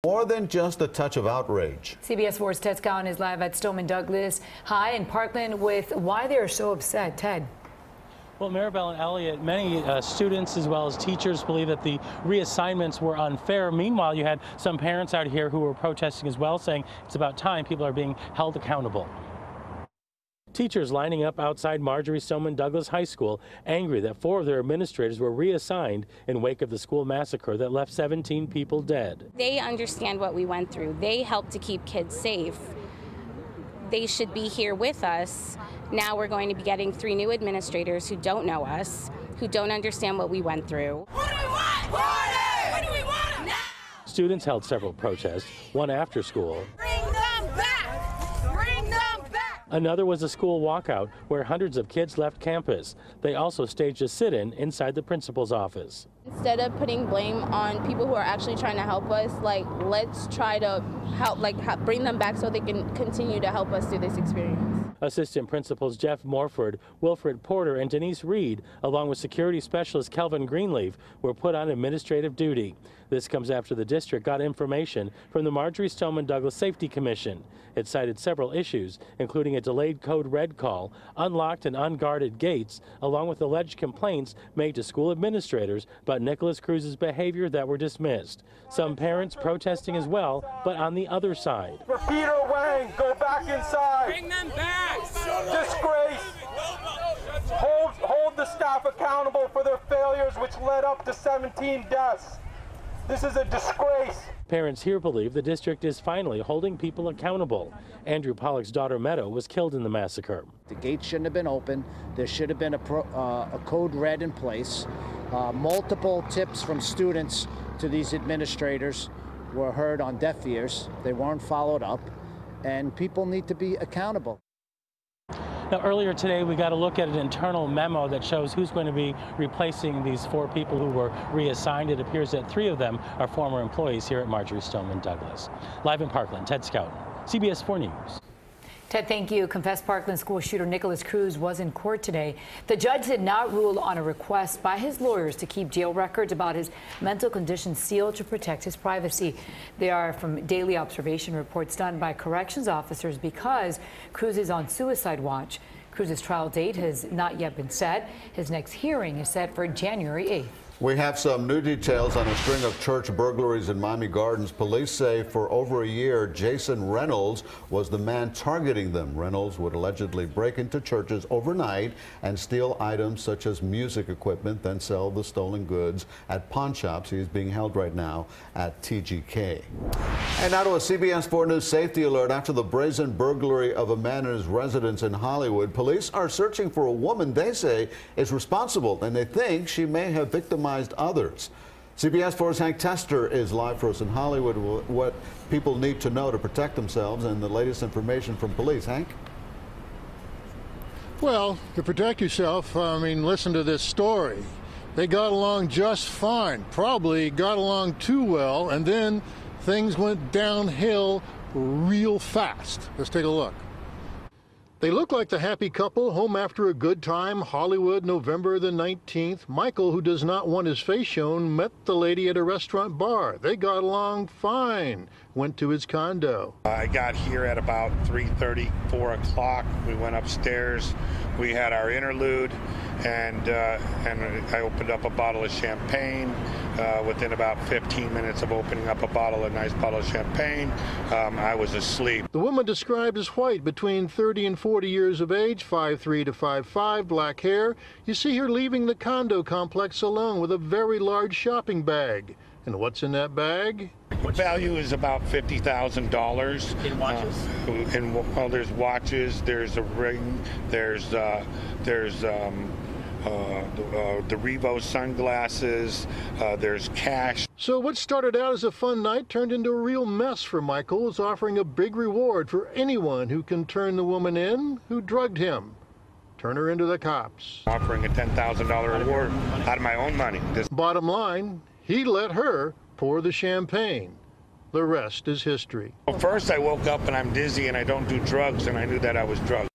More than just a touch of outrage. CBS 4's Ted Scowen is live at Stoneman Douglas High in Parkland with why they are so upset. Ted. Well, Maribel and Elliot, many students as well as teachers believe that the reassignments were unfair. Meanwhile, you had some parents out here who were protesting as well, saying it's about time people are being held accountable. Teachers lining up outside Marjorie Stoneman Douglas High School, angry that 4 of their administrators were reassigned in wake of the school massacre that left 17 people dead. They understand what we went through. They helped to keep kids safe. They should be here with us. Now we're going to be getting 3 new administrators who don't know us, who don't understand what we went through. What do we want? What do we want now? Students held several protests, one after school. Bring them back! Bring them back! Another was a school walkout where hundreds of kids left campus. They also staged a sit-in inside the principal's office. Instead of putting blame on people who are actually trying to help us, let's try to help, bring them back so they can continue to help us through this experience. Assistant Principals Jeff Morford, Wilfred Porter, and Denise Reed, along with security specialist Kelvin Greenleaf, were put on administrative duty. This comes after the district got information from the Marjorie Stoneman Douglas Safety Commission. It cited several issues, including a delayed code red call, unlocked and unguarded gates, along with alleged complaints made to school administrators about Nicholas Cruz's behavior that were dismissed. Some parents protesting as well, but on the other side. For Peter Wang, go back inside. Bring them back! Disgrace. Hold the staff accountable for their failures, which led up to 17 deaths. This is a disgrace. Parents here believe the district is finally holding people accountable. Andrew Pollock's daughter Meadow was killed in the massacre. The gate shouldn't have been open. There should have been a code red in place. Multiple tips from students to these administrators were heard on deaf ears. They weren't followed up, and people need to be accountable. Now, earlier today, we got a look at an internal memo that shows who's going to be replacing these 4 people who were reassigned. It appears that 3 of them are former employees here at Marjorie Stoneman Douglas. Live in Parkland, Ted Scowen, CBS 4 News. Ted, thank you. Confessed Parkland school shooter Nicholas Cruz was in court today. The judge did not rule on a request by his lawyers to keep jail records about his mental condition sealed to protect his privacy. They are from daily observation reports done by corrections officers because Cruz is on suicide watch. Cruz's trial date has not yet been set. His next hearing is set for January 8th. We have some new details on a string of church burglaries in Miami Gardens. Police say for over a year, Jason Reynolds was the man targeting them. Reynolds would allegedly break into churches overnight and steal items such as music equipment, then sell the stolen goods at pawn shops. He is being held right now at TGK. And now to a CBS 4 News safety alert. After the brazen burglary of a man in his residence in Hollywood, police are searching for a woman they say is responsible, and they think she may have victimized others. CBS 4's Hank Tester is live for us in Hollywood. What people need to know to protect themselves and the latest information from police. Hank? Well, to protect yourself, listen to this story. They got along just fine, probably got along too well, and then things went downhill real fast. Let's take a look. They look like the happy couple home after a good time. Hollywood, November the 19th. Michael, who does not want his face shown, met the lady at a restaurant bar. They got along fine. Went to his condo. I got here at about 3:30, 4 o'clock. We went upstairs. We had our interlude, and I opened up a bottle of champagne. Within about 15 minutes of opening up a nice bottle of champagne, I was asleep. The woman described as white, between 30 and 40 years of age, 5'3" to 5'5", black hair. You see her leaving the condo complex alone with a very large shopping bag. And what's in that bag? The value is about $50,000. In watches? There's watches, there's a ring, there's the Revo sunglasses, there's cash. So what started out as a fun night turned into a real mess for Michael, who's offering a big reward for anyone who can turn the woman in who drugged him. Turn her into the cops. Offering a $10,000 reward out of my own money. Bottom line, he let her pour the champagne. The rest is history. Well, first I woke up and I'm dizzy and I don't do drugs, and I knew that I was drugged.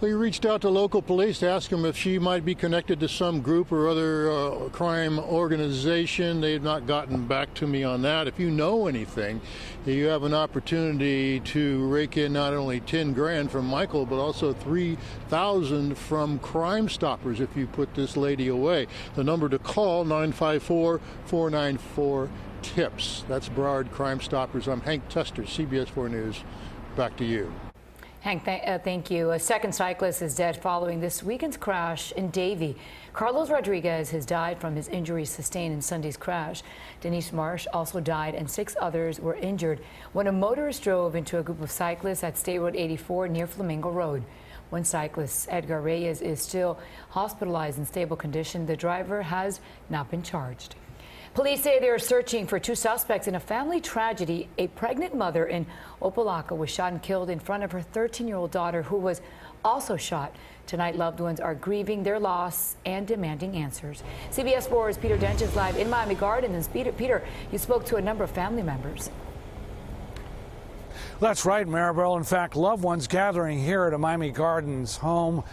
We reached out to local police to ask them if she might be connected to some group or other crime organization. They've not gotten back to me on that. If you know anything, you have an opportunity to rake in not only 10 grand from Michael, but also 3,000 from Crime Stoppers if you put this lady away. The number to call, 954-494-TIPS. That's Broward Crime Stoppers. I'm Hank Tester, CBS 4 News. Back to you. Hank, thank you. A second cyclist is dead following this weekend's crash in Davie. Carlos Rodriguez has died from his injuries sustained in Sunday's crash. Denise Marsh also died and 6 others were injured when a motorist drove into a group of cyclists at State Road 84 near Flamingo Road. One cyclist, Edgar Reyes, is still hospitalized in stable condition. The driver has not been charged. Police say they are searching for 2 suspects in a family tragedy. A pregnant mother in Opelika was shot and killed in front of her 13-year-old daughter, who was also shot. Tonight, loved ones are grieving their loss and demanding answers. CBS 4's Peter Dench is live in Miami Gardens. Peter, you spoke to a number of family members. That's right, Maribel. In fact, loved ones gathering here at a Miami Gardens home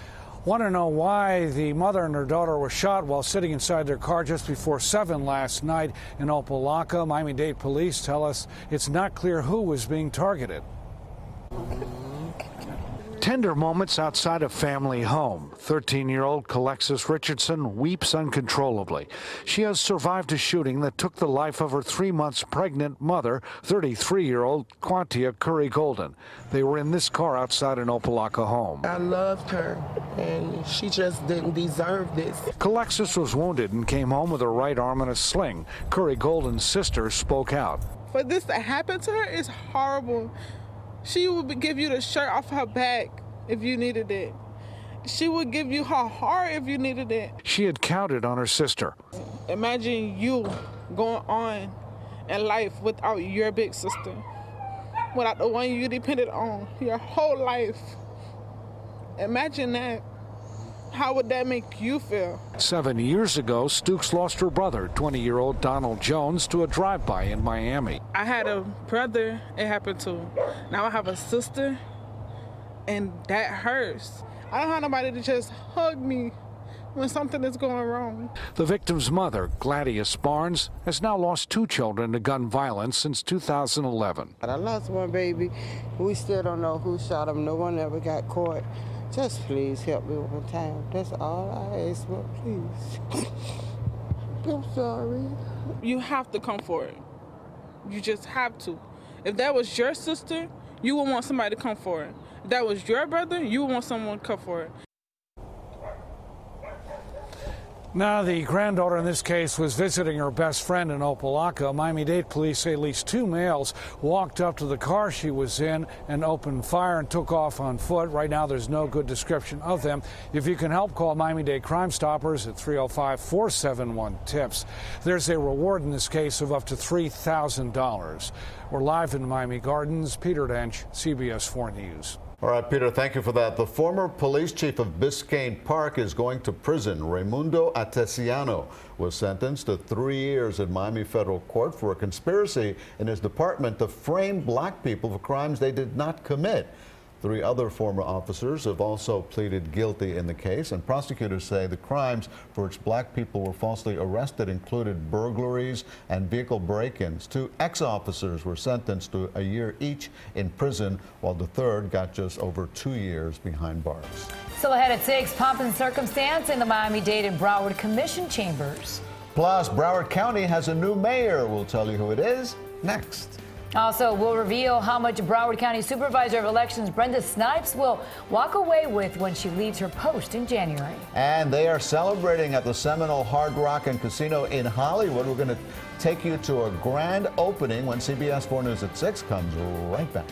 want to know why the mother and her daughter were shot while sitting inside their car just before 7 last night in Opelika. Miami-Dade police tell us it's not clear who was being targeted. Tender moments outside a family home. 13-year-old Alexis Richardson weeps uncontrollably. She has survived a shooting that took the life of her 3 months pregnant mother, 33-year-old Quantia Curry Golden. They were in this car outside an Opelika home. I loved her, and she just didn't deserve this. Alexis was wounded and came home with her right arm in a sling. Curry Golden's sister spoke out. For this to happen to her is horrible. She would give you the shirt off her back if you needed it. She would give you her heart if you needed it. She had counted on her sister. Imagine you going on in life without your big sister, without the one you depended on your whole life. Imagine that. How would that make you feel? 7 years ago, Stooks lost her brother, 20-year-old Donald Jones, to a drive-by in Miami. I had a brother it happened to. Now I have a sister, and that hurts. I don't have nobody to just hug me when something is going wrong. The victim's mother, Gladius Barnes, has now lost 2 children to gun violence since 2011. I lost one baby. We still don't know who shot him. No one ever got caught. Just please help me one time. That's all I ask for, please. I'm sorry. You have to come for it. You just have to. If that was your sister, you would want somebody to come for it. If that was your brother, you would want someone to come for it. Now, the granddaughter in this case was visiting her best friend in Opelika. Miami-Dade police say at least 2 males walked up to the car she was in and opened fire and took off on foot. Right now, there's no good description of them. If you can help, call Miami-Dade Crime Stoppers at 305-471-TIPS. There's a reward in this case of up to $3,000. We're live in Miami Gardens. Peter Dench, CBS 4 News. All right, Peter, thank you for that. The former police chief of Biscayne Park is going to prison. Raimundo Atesiano was sentenced to 3 years in Miami federal court for a conspiracy in his department to frame black people for crimes they did not commit. 3 other former officers have also pleaded guilty in the case, and prosecutors say the crimes for which black people were falsely arrested included burglaries and vehicle break-ins. 2 ex-officers were sentenced to a year each in prison, while the third got just over 2 years behind bars. Still ahead at 6, pomp and circumstance in the Miami-Dade and Broward Commission chambers. Plus, Broward County has a new mayor. We'll tell you who it is next. Also, we'll reveal how much Broward County Supervisor of Elections Brenda Snipes will walk away with when she leaves her post in January. And they are celebrating at the Seminole Hard Rock and Casino in Hollywood. We're going to take you to a grand opening when CBS 4 News at 6 comes right back.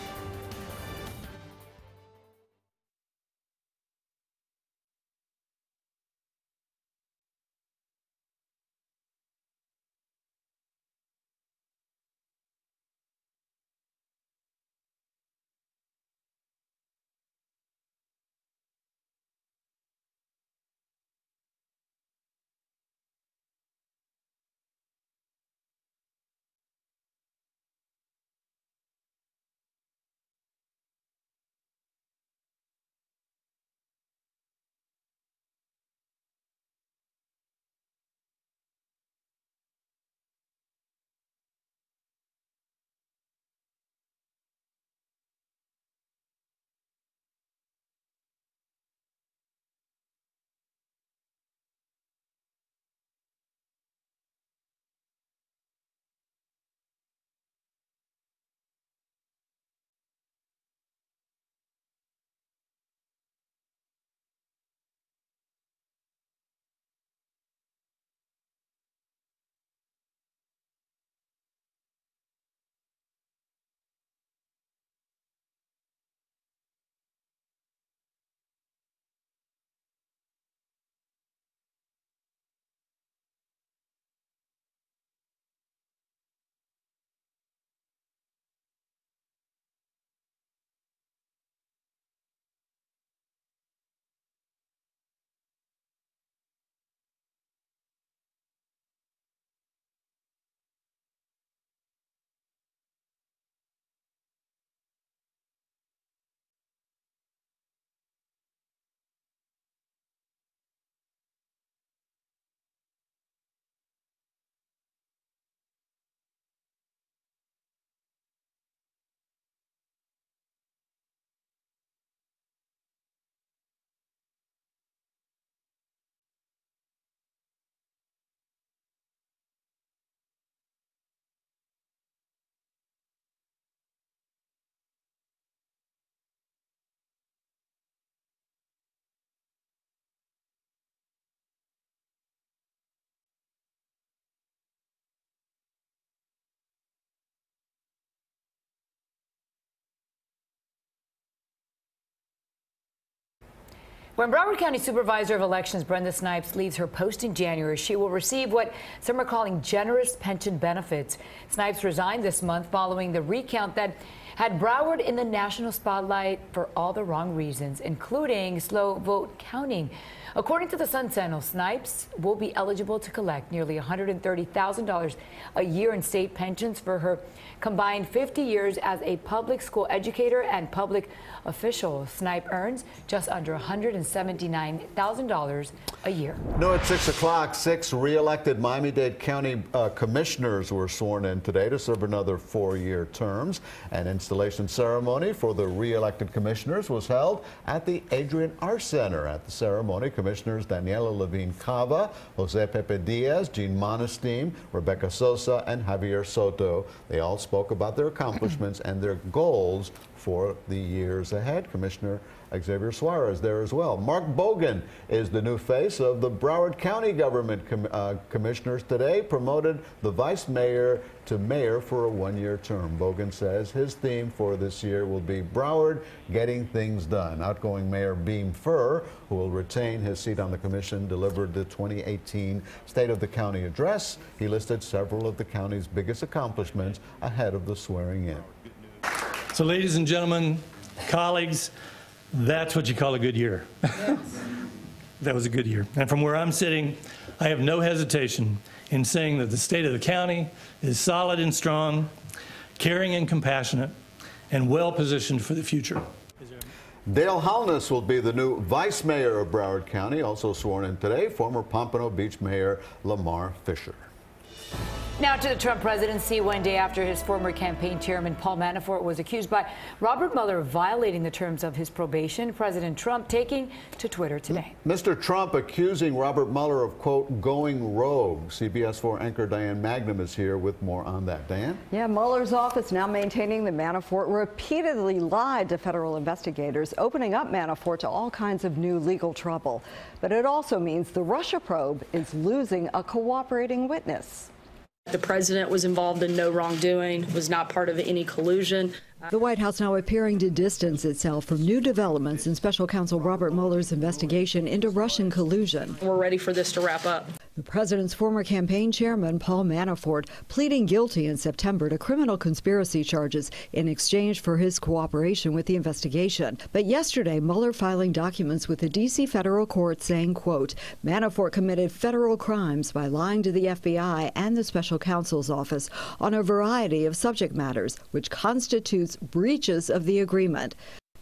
When Broward County Supervisor of Elections Brenda Snipes leaves her post in January, she will receive what some are calling generous pension benefits. Snipes resigned this month following the recount that had Broward in the national spotlight for all the wrong reasons, including slow vote counting. According to the Sun Sentinel, Snipes will be eligible to collect nearly $130,000 a year in state pensions for her combined 50 years as a public school educator and public official. Snipe earns just under $179,000 a year. No, at 6 o'clock, 6 re-elected Miami-Dade County commissioners were sworn in today to serve another 4-year terms. An installation ceremony for the re-elected commissioners was held at the Adrian R. Center. At the ceremony, Commissioners Daniela Levine Cava, Jose Pepe Diaz, Jean Monesteem, Rebecca Sosa, and Javier Soto. They all spoke about their accomplishments and their goals for the years ahead. Commissioner Xavier Suarez there as well. Mark Bogan is the new face of the Broward County government. Commissioners today promoted the vice mayor to mayor for a 1-year term. Bogan says his theme for this year will be Broward getting things done. Outgoing Mayor Beam Furr, who will retain his seat on the commission, delivered the 2018 State of the County address. He listed several of the county's biggest accomplishments ahead of the swearing in. So, ladies and gentlemen, colleagues, that's what you call a good year. Yes. That was a good year. And from where I'm sitting, I have no hesitation in saying that the state of the county is solid and strong, caring and compassionate, and well positioned for the future. Dale Holness will be the new vice mayor of Broward County, also sworn in today, former Pompano Beach Mayor Lamar Fisher. Now to the Trump presidency, one day after his former campaign chairman Paul Manafort was accused by Robert Mueller of violating the terms of his probation. President Trump taking to Twitter today. Mr. Trump accusing Robert Mueller of, quote, going rogue. CBS 4 anchor Diane Magnum is here with more on that. Diane? Yeah, Mueller's office now maintaining that Manafort repeatedly lied to federal investigators, opening up Manafort to all kinds of new legal trouble. But it also means the Russia probe is losing a cooperating witness. The president was involved in no wrongdoing, was not part of any collusion. The White House now appearing to distance itself from new developments in Special Counsel Robert Mueller's investigation into Russian collusion. We're ready for this to wrap up. The president's former campaign chairman, Paul Manafort, pleading guilty in September to criminal conspiracy charges in exchange for his cooperation with the investigation. But yesterday, Mueller filing documents with the D.C. federal court saying, quote, Manafort committed federal crimes by lying to the FBI and the special counsel's office on a variety of subject matters, which constitutes breaches of the agreement.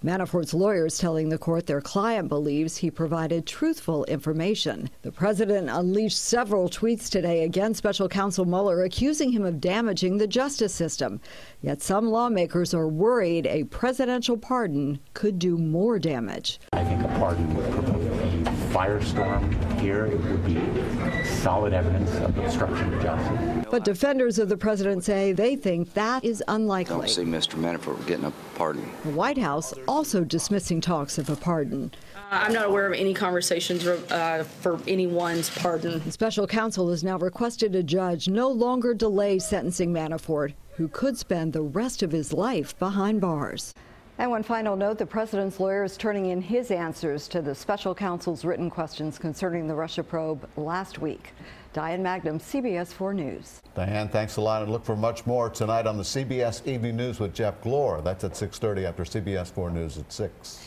Manafort's lawyers telling the court their client believes he provided truthful information. The president unleashed several tweets today against Special Counsel Mueller, accusing him of damaging the justice system. Yet some lawmakers are worried a presidential pardon could do more damage. I think a pardon would promote a firestorm here. It would be solid evidence of obstruction of justice. But defenders of the president say they think that is unlikely. I don't see Mr. Manafort getting a pardon. The White House also dismissing talks of a pardon. I'm not aware of any conversations for anyone's pardon. The special counsel has now requested a judge no longer delay sentencing Manafort, who could spend the rest of his life behind bars. And one final note, the president's lawyer is turning in his answers to the special counsel's written questions concerning the Russia probe last week. Diane Magnum, CBS 4 News. Diane, thanks a lot, and look for much more tonight on the CBS Evening News with Jeff Glor. That's at 6:30 after CBS 4 News at 6.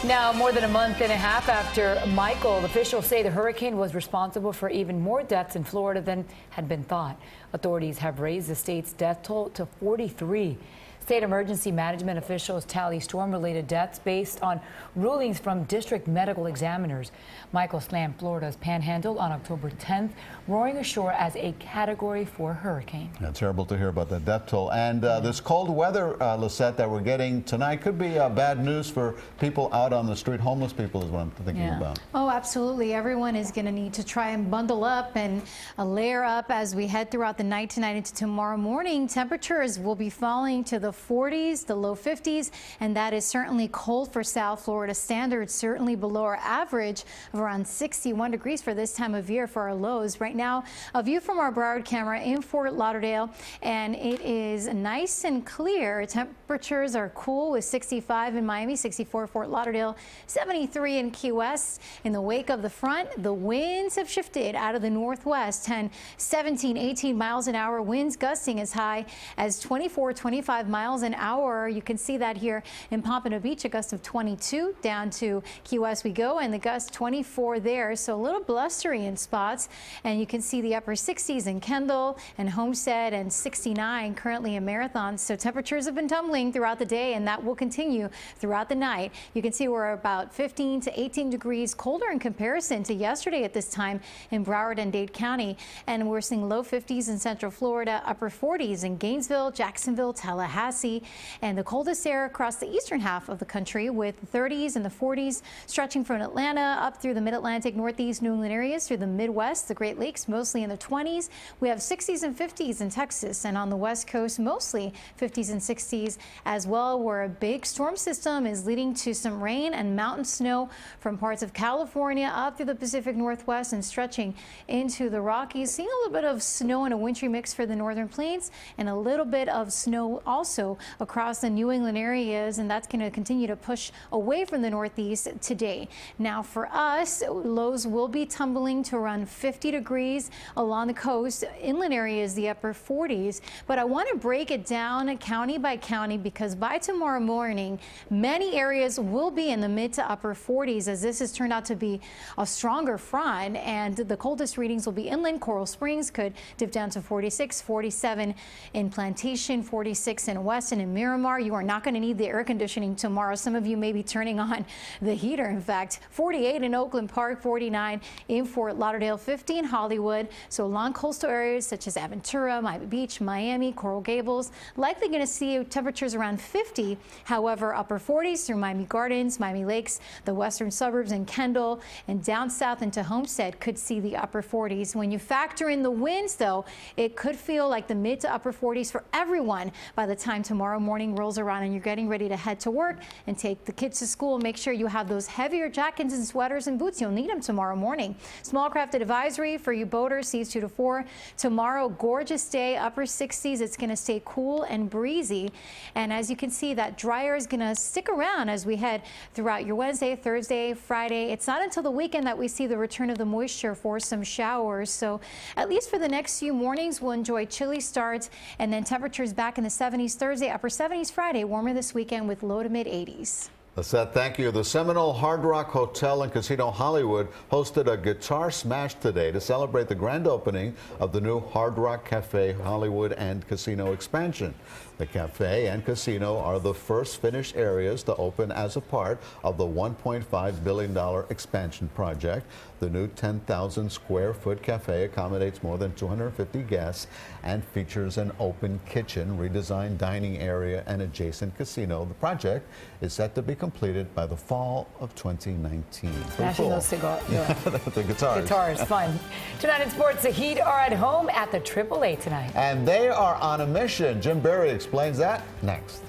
Now, more than a month and a half after Michael, officials say the hurricane was responsible for even more deaths in Florida than had been thought. Authorities have raised the state's death toll to 43. State emergency management officials tally storm-related deaths based on rulings from district medical examiners. Michael slammed Florida's panhandle on October 10th, roaring ashore as a Category 4 hurricane. Yeah, terrible to hear about the death toll. And this cold weather, Lissette, that we're getting tonight could be bad news for people out on the street. Homeless people is what I'm thinking about. Oh, absolutely. Everyone is going to need to try and bundle up and layer up as we head throughout the night tonight into tomorrow morning. Temperatures will be falling to the the 40s, the low 50s, and that is certainly cold for South Florida standards, certainly below our average of around 61 degrees for this time of year for our lows. Right now, a view from our Broward camera in Fort Lauderdale, and it is nice and clear. Temperatures are cool with 65 in Miami, 64 Fort Lauderdale, 73 in Key West. In the wake of the front, the winds have shifted out of the northwest, 10, 17, 18 miles an hour, winds gusting as high as 24, 25 miles an hour. You can see that here in Pompano Beach, a gust of 22. Down to Key West we go, and the gust 24 there, so a little blustery in spots. And you can see the upper 60s in Kendall and Homestead, and 69 currently in Marathon. So temperatures have been tumbling throughout the day, and that will continue throughout the night. You can see we're about 15 to 18 degrees colder in comparison to yesterday at this time in Broward and Dade County, and we're seeing low 50s in Central Florida, upper 40s in Gainesville, Jacksonville, Tallahassee, and the coldest air across the eastern half of the country, with 30s and the 40s stretching from Atlanta up through the mid-Atlantic, northeast New England areas through the Midwest, the Great Lakes mostly in the 20s. We have 60s and 50s in Texas, and on the West Coast mostly 50s and 60s as well, where a big storm system is leading to some rain and mountain snow from parts of California up through the Pacific Northwest and stretching into the Rockies. Seeing a little bit of snow and a wintry mix for the northern plains, and a little bit of snow also across the New England areas, and that's going to continue to push away from the northeast today. Now for us, lows will be tumbling to around 50 degrees along the coast. Inland areas, the upper 40s, but I want to break it down county by county, because by tomorrow morning, many areas will be in the mid to upper 40s, as this has turned out to be a stronger front, and the coldest readings will be inland. Coral Springs could dip down to 46, 47 in Plantation, 46 in Weston and Miramar. You are not going to need the air conditioning tomorrow. Some of you may be turning on the heater, in fact. 48 in Oakland Park, 49 in Fort Lauderdale, 50 in Hollywood. So along coastal areas such as Aventura, Miami Beach, Miami, Coral Gables, likely going to see temperatures around 50. However, upper 40s through Miami Gardens, Miami Lakes, the western suburbs, and Kendall, and down south into Homestead could see the upper 40s. When you factor in the winds, though, it could feel like the mid to upper 40s for everyone by the time tomorrow morning rolls around and you're getting ready to head to work and take the kids to school. Make sure you have those heavier jackets and sweaters and boots. You'll need them tomorrow morning. Small crafted advisory for you boaters, seas 2 to 4. Tomorrow, gorgeous day, upper 60s. It's going to stay cool and breezy. And as you can see, that dry air is going to stick around as we head throughout your Wednesday, Thursday, Friday. It's not until the weekend that we see the return of the moisture for some showers. So at least for the next few mornings, we'll enjoy chilly starts, and then temperatures back in the 70s Thursday, upper 70s Friday, warmer this weekend with low to mid 80s. Lissette, thank you. The Seminole Hard Rock Hotel and Casino Hollywood hosted a guitar smash today to celebrate the grand opening of the new Hard Rock Cafe Hollywood and Casino expansion. The cafe and casino are the first finished areas to open as a part of the $1.5 billion expansion project. The new 10,000 square foot cafe accommodates more than 250 guests and features an open kitchen, redesigned dining area, and adjacent casino. The project is set to be completed by the fall of 2019. Smashing those cigars. Yeah. The guitars. Guitars, fun. Tonight in sports, the Heat are at home at the AAA tonight. And they are on a mission. Jim Berry explains that next.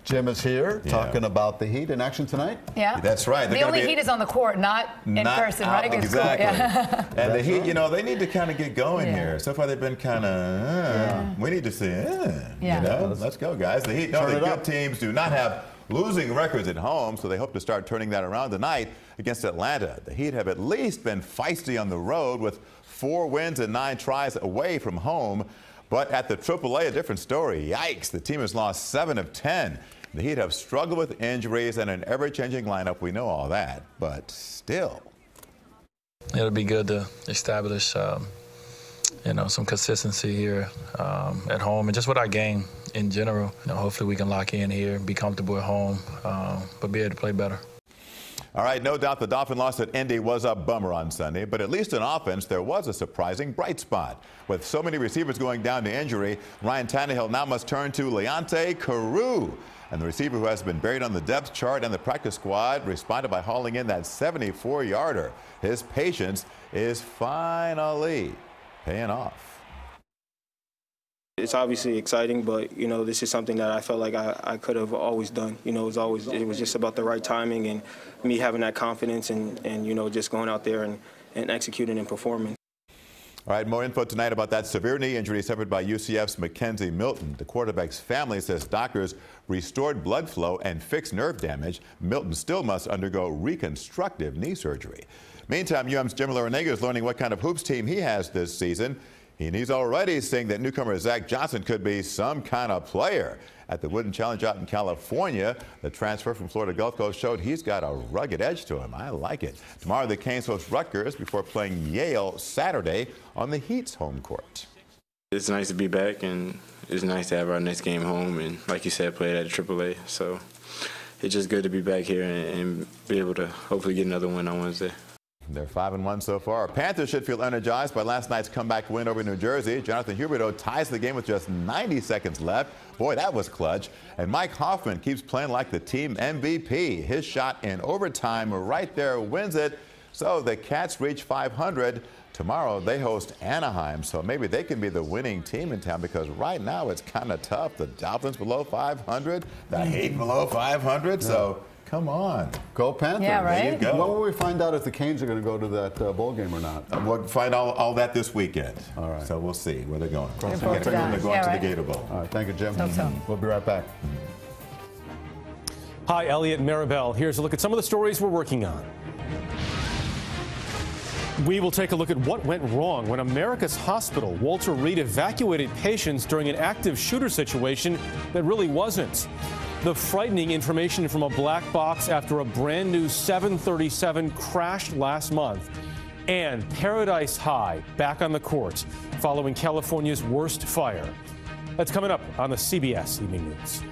Jim is here talking about the Heat in action tonight. Yeah. That's right. The only Heat is on the court, not in person, right? Exactly. Yeah. And the Heat, you know, they need to kind of get going here. So far they've been kind of, we need to see, you know, let's go, guys. The Heat, the good teams do not have losing records at home, so they hope to start turning that around tonight against Atlanta. The Heat have at least been feisty on the road with 4 wins and 9 tries away from home. But at the AAA, a different story. Yikes, the team has lost 7 of 10. The Heat have struggled with injuries and an ever-changing lineup. We know all that, but still. It'll be good to establish, you know, some consistency here at home and just with our game in general. You know, hopefully we can lock in here, be comfortable at home, but be able to play better. All right, no doubt the Dolphin loss at Indy was a bummer on Sunday, but at least in offense, there was a surprising bright spot. With so many receivers going down to injury, Ryan Tannehill now must turn to Leonte Carroo. And the receiver who has been buried on the depth chart and the practice squad responded by hauling in that 74-yarder. His patience is finally paying off. It's obviously exciting, but, you know, this is something that I felt like I could have always done. You know, it was just about the right timing and me having that confidence and you know, just going out there and executing and performing. All right, more info tonight about that severe knee injury suffered by UCF's Mackenzie Milton. The quarterback's family says doctors restored blood flow and fixed nerve damage. Milton still must undergo reconstructive knee surgery. Meantime, UM's Jim Larinaga is learning what kind of hoops team he has this season. And he's already saying that newcomer Zach Johnson could be some kind of player. At the Wooden Challenge out in California, the transfer from Florida Gulf Coast showed he's got a rugged edge to him. I like it. Tomorrow, the Canes host Rutgers before playing Yale Saturday on the Heat's home court. It's nice to be back, and it's nice to have our next game home. And like you said, play it at AAA. So it's just good to be back here and be able to hopefully get another win on Wednesday. They're 5-1 so far. Panthers should feel energized by last night's comeback win over New Jersey. Jonathan Huberdeau ties the game with just 90 seconds left. Boy, that was clutch. And Mike Hoffman keeps playing like the team MVP. His shot in overtime right there wins it. So the Cats reach 500. Tomorrow they host Anaheim, so maybe they can be the winning team in town because right now it's kind of tough. The Dolphins below 500, the Heat below 500, so come on. Go Panthers. Yeah, right? There you go. When will we find out if the Canes are going to go to that bowl game or not? We'll find all that this weekend. All right. So we'll see where they're going. They're They're going to the Gator Bowl. All right, thank you, Jim. Hope so. We'll be right back. Hi, Elliot Maribel. Here's a look at some of the stories we're working on. We will take a look at what went wrong when America's Hospital Walter Reed evacuated patients during an active shooter situation that really wasn't. The frightening information from a black box after a brand new 737 crashed last month. And Paradise High back on the court following California's worst fire. That's coming up on the CBS Evening News.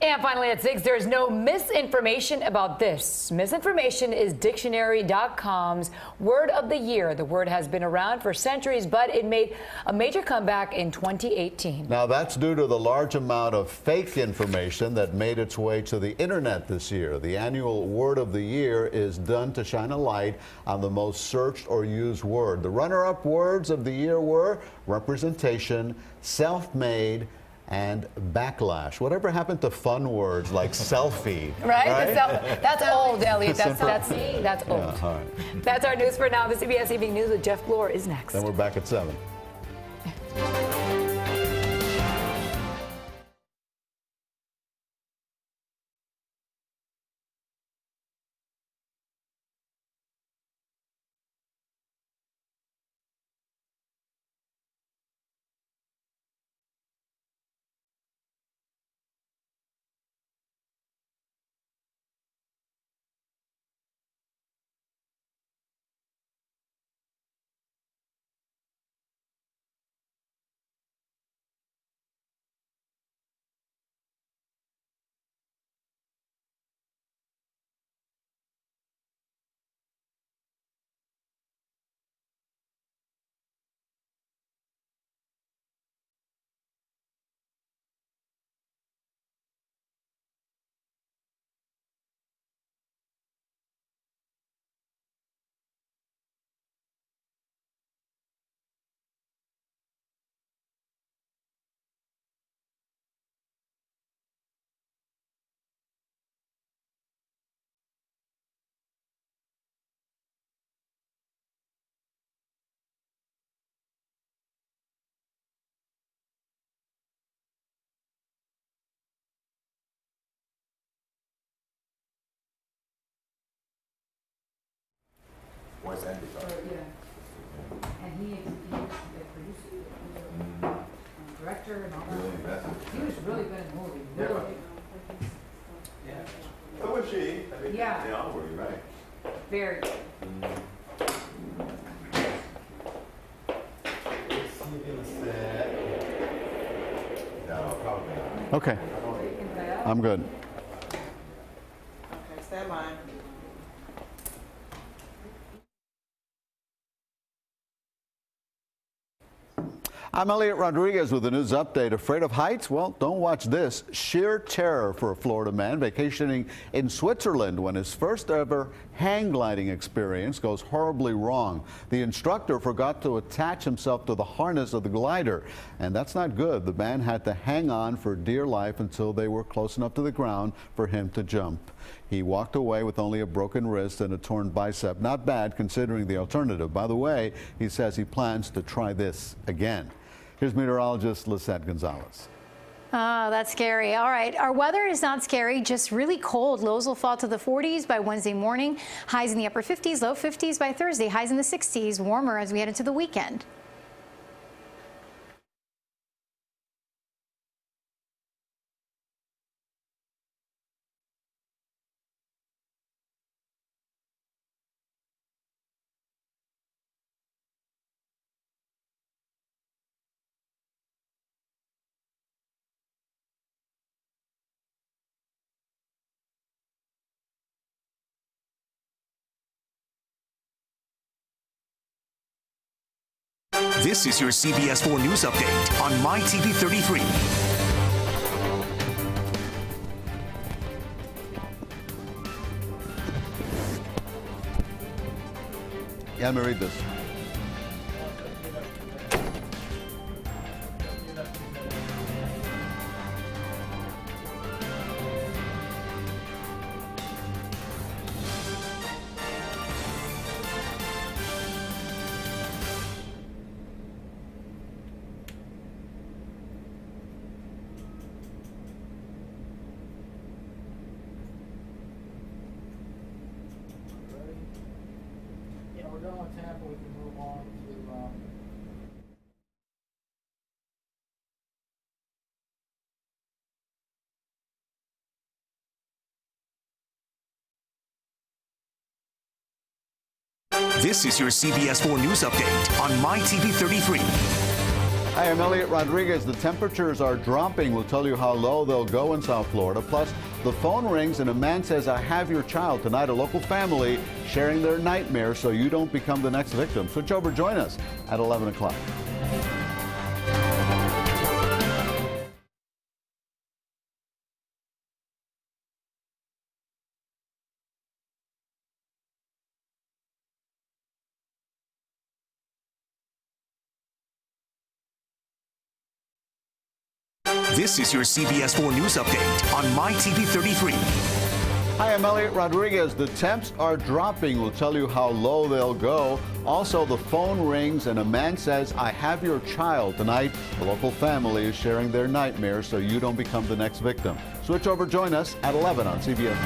And finally at 6, there's no misinformation about this. Misinformation is dictionary.com's word of the year. The word has been around for centuries, but it made a major comeback in 2018. Now, that's due to the large amount of fake information that made its way to the internet this year. The annual word of the year is done to shine a light on the most searched or used word. The runner-up words of the year were representation, self-made, and backlash. Whatever happened to fun words like selfie? Right? That's old, Elliot. That's old. Yeah, all right. That's our news for now. The CBS Evening News with Jeff Glor is next. Then we're back at 7. Where's Andy? Yeah. And he the producer, director, and all that. He was really good in the movie. Really. Yeah. So was she. I mean, yeah. They all were, you're right. Very good. No, probably not. Okay. I'm good. Okay, stand by. I'm Elliot Rodriguez with a news update. Afraid of heights? Well, don't watch this. Sheer terror for a Florida man vacationing in Switzerland when his first ever hang gliding experience goes horribly wrong. The instructor forgot to attach himself to the harness of the glider, and that's not good. The man had to hang on for dear life until they were close enough to the ground for him to jump. He walked away with only a broken wrist and a torn bicep. Not bad considering the alternative. By the way, he says he plans to try this again. Here's meteorologist Lissette Gonzalez. Oh, that's scary. All right. Our weather is not scary, just really cold. Lows will fall to the 40s by Wednesday morning. Highs in the upper 50s, low 50s by Thursday. Highs in the 60s, warmer as we head into the weekend. This is your CBS 4 News Update on MyTV 33. Yeah, let me read this. We're done with Tampa. We can move on to This is your CBS 4 News Update on MyTV 33. Hi, I'm Elliot Rodriguez. The temperatures are dropping. We'll tell you how low they'll go in South Florida. Plus, the phone rings and a man says, "I have your child." Tonight, a local family sharing their nightmare so you don't become the next victim. Switch over, join us at 11 o'clock. This is your CBS 4 News Update on My TV 33. Hi, I'm Elliot Rodriguez. The temps are dropping. We'll tell you how low they'll go. Also, the phone rings and a man says, "I have your child." Tonight, a local family is sharing their nightmare so you don't become the next victim. Switch over, join us at 11 on CBS.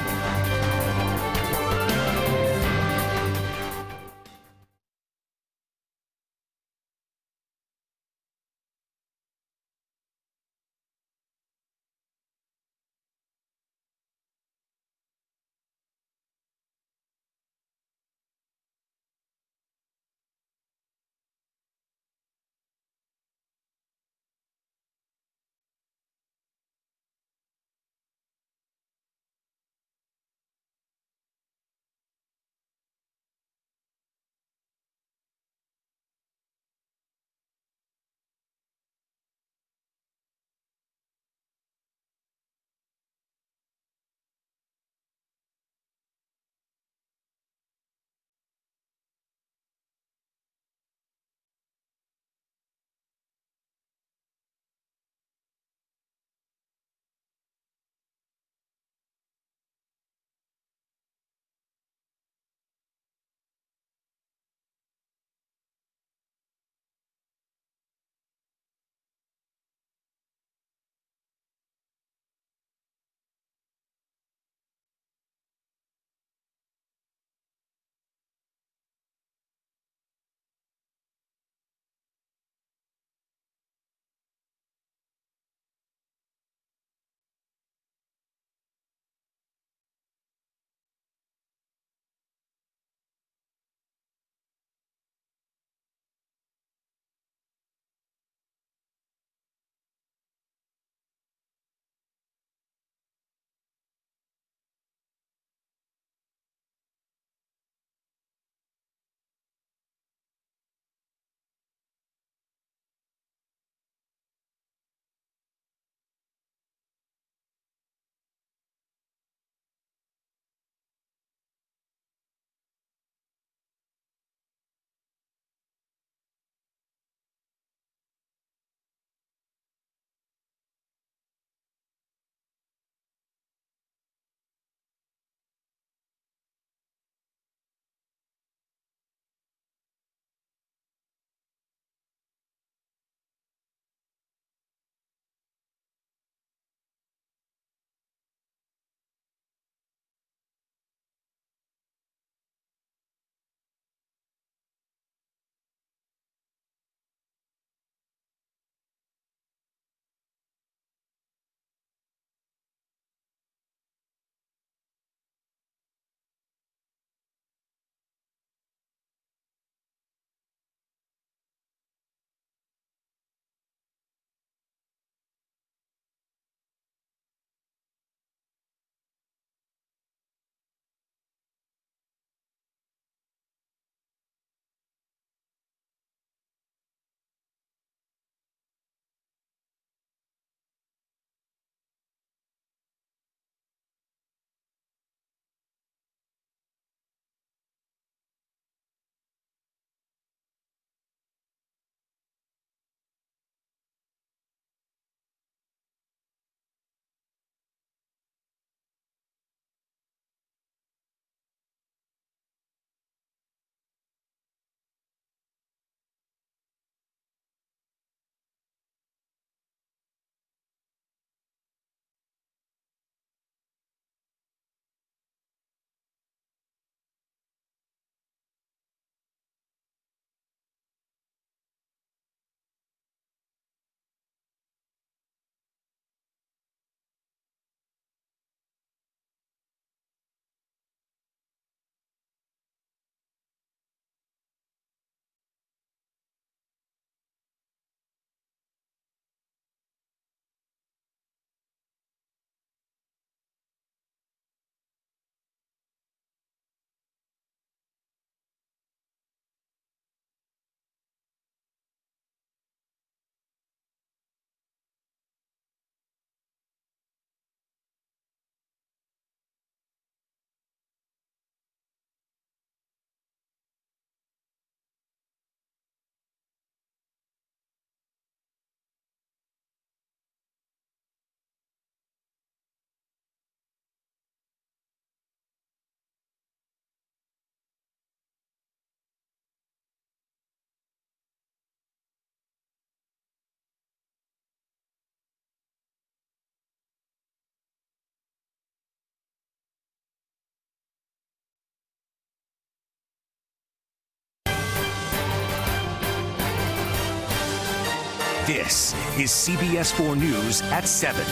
This is CBS 4 News at 7.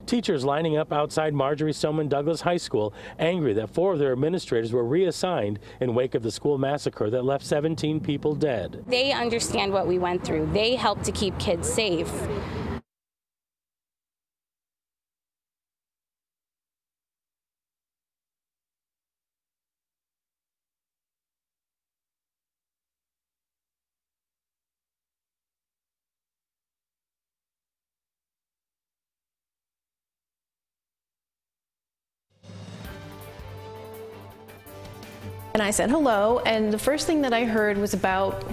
Teachers lining up outside Marjorie Stoneman Douglas High School, angry that 4 of their administrators were reassigned in wake of the school massacre that left 17 people dead. They understand what we went through. They help to keep kids safe. And I said hello, and the first thing that I heard was about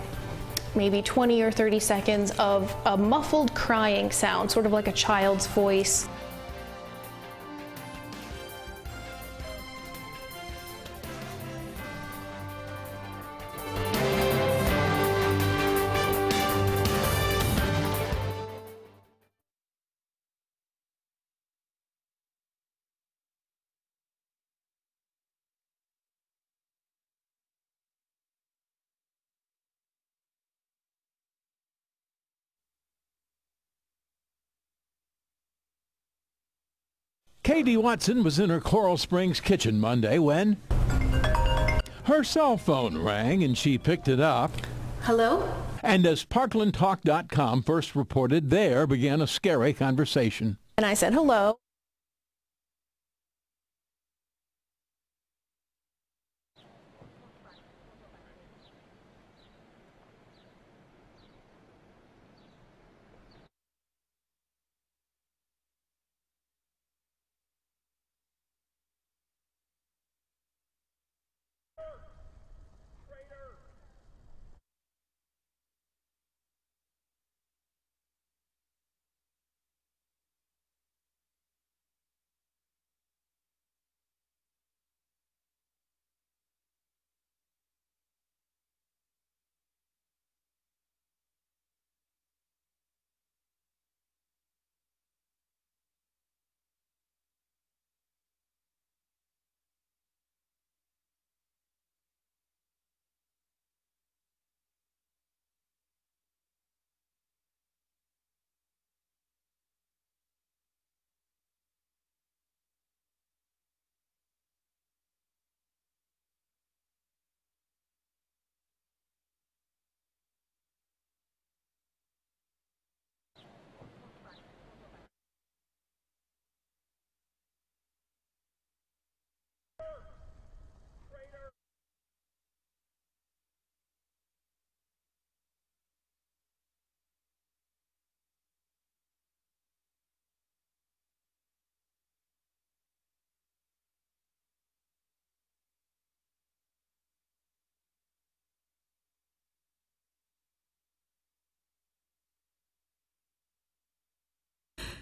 maybe 20 or 30 seconds of a muffled crying sound, sort of like a child's voice. Katie Watson was in her Coral Springs kitchen Monday when her cell phone rang and she picked it up. Hello? And as ParklandTalk.com first reported, there began a scary conversation. And I said hello.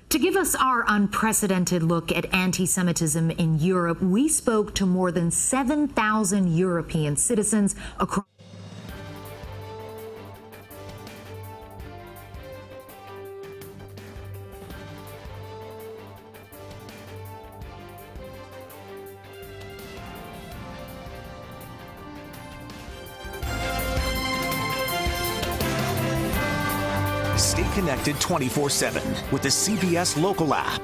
To give us our unprecedented look at anti-Semitism in Europe, we spoke to more than 7,000 European citizens across Stay connected 24/7 with the CBS Local app.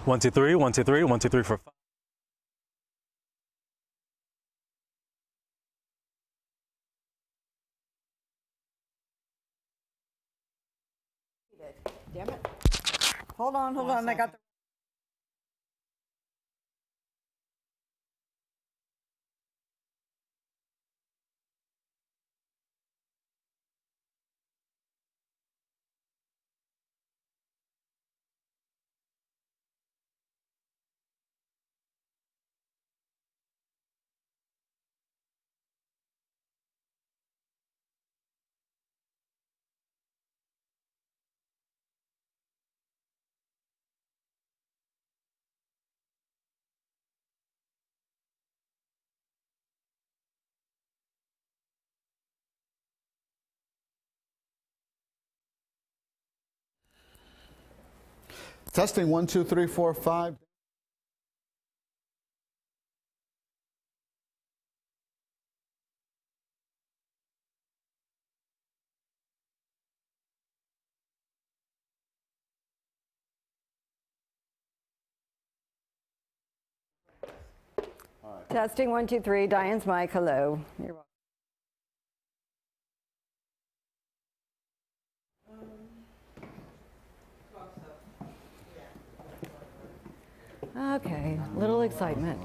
123, 123, 123 for 5. Damn it. Hold on, I got the... Testing 1, 2, 3, 4, 5. Testing 1, 2, 3. Diane's mic. Hello. You're welcome. Okay, little excitement.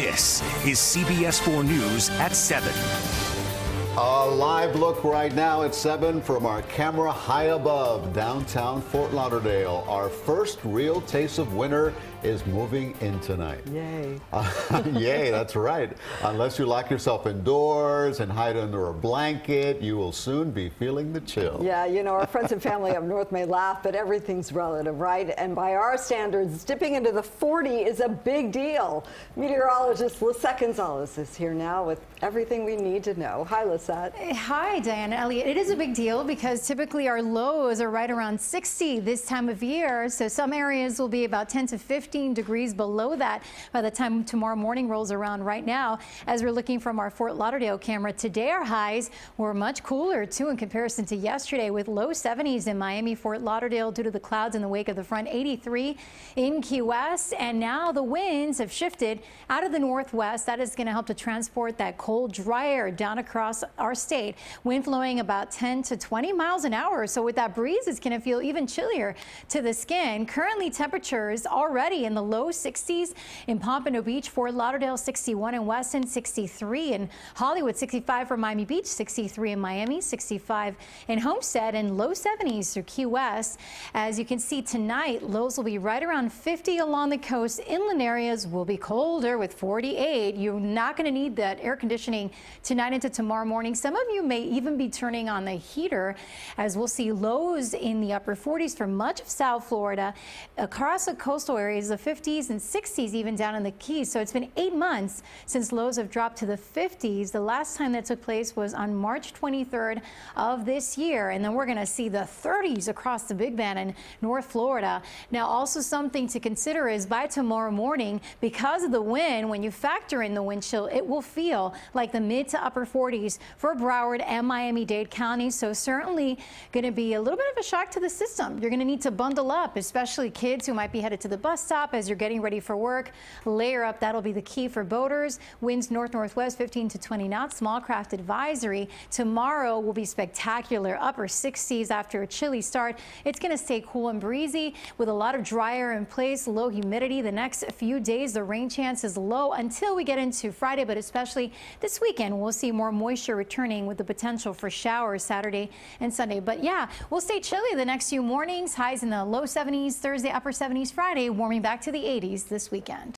This is CBS 4 News at 7. A live look right now at 7 from our camera high above downtown Fort Lauderdale. Our first real taste of winter is moving in tonight. Yay. Yay, that's right. Unless you lock yourself indoors and hide under a blanket, you will soon be feeling the chill. Yeah, you know, our friends and family up north may laugh, but everything's relative, right? And by our standards, dipping into the 40s is a big deal. Meteorologist Lissette Gonzalez is here now with everything we need to know. Hi, Lissette. Hi, Diane, Elliott. It is a big deal because typically our lows are right around 60 this time of year. So some areas will be about 10 to 15 degrees below that by the time tomorrow morning rolls around. Right now, as we're looking from our Fort Lauderdale camera, today our highs were much cooler too in comparison to yesterday, with low 70s in Miami, Fort Lauderdale due to the clouds in the wake of the front, 83 in Key West. And now the winds have shifted out of the northwest. That is going to help to transport that cold, dry air down across our state. Wind flowing about 10 to 20 miles an hour. So with that breeze, it's going to feel even chillier to the skin. Currently, temperatures already in the low 60s in Pompano Beach, Fort Lauderdale 61, in Weston 63, in Hollywood 65 for Miami Beach, 63 in Miami, 65 in Homestead, and low 70s through Key West. As you can see tonight, lows will be right around 50 along the coast. Inland areas will be colder with 48. You're not going to need that air conditioning tonight into tomorrow morning. Some of you may even be turning on the heater, as we'll see lows in the upper 40s for much of South Florida. Across the coastal areas, the 50s and 60s even down in the Keys. So it's been 8 months since lows have dropped to the 50s. The last time that took place was on March 23rd of this year. And then we're going to see the 30s across the Big Bend and North Florida. Now, also something to consider is by tomorrow morning, because of the wind, when you factor in the wind chill, it will feel like the mid to upper 40s for Broward and Miami-Dade counties. So certainly going to be a little bit of a shock to the system. You're going to need to bundle up, especially kids who might be headed to the bus stop as you're getting ready for work. Layer up, that'll be the key for boaters. Winds north-northwest 15 to 20 knots. Small craft advisory. Tomorrow will be spectacular. Upper 60s after a chilly start. It's going to stay cool and breezy with a lot of dry air in place, low humidity. The next few days, the rain chance is low until we get into Friday, but especially this weekend, we'll see more moisture returning with the potential for showers Saturday and Sunday. But yeah, we'll stay chilly the next few mornings. Highs in the low 70s Thursday, upper 70s Friday, warming back to the 80s this weekend.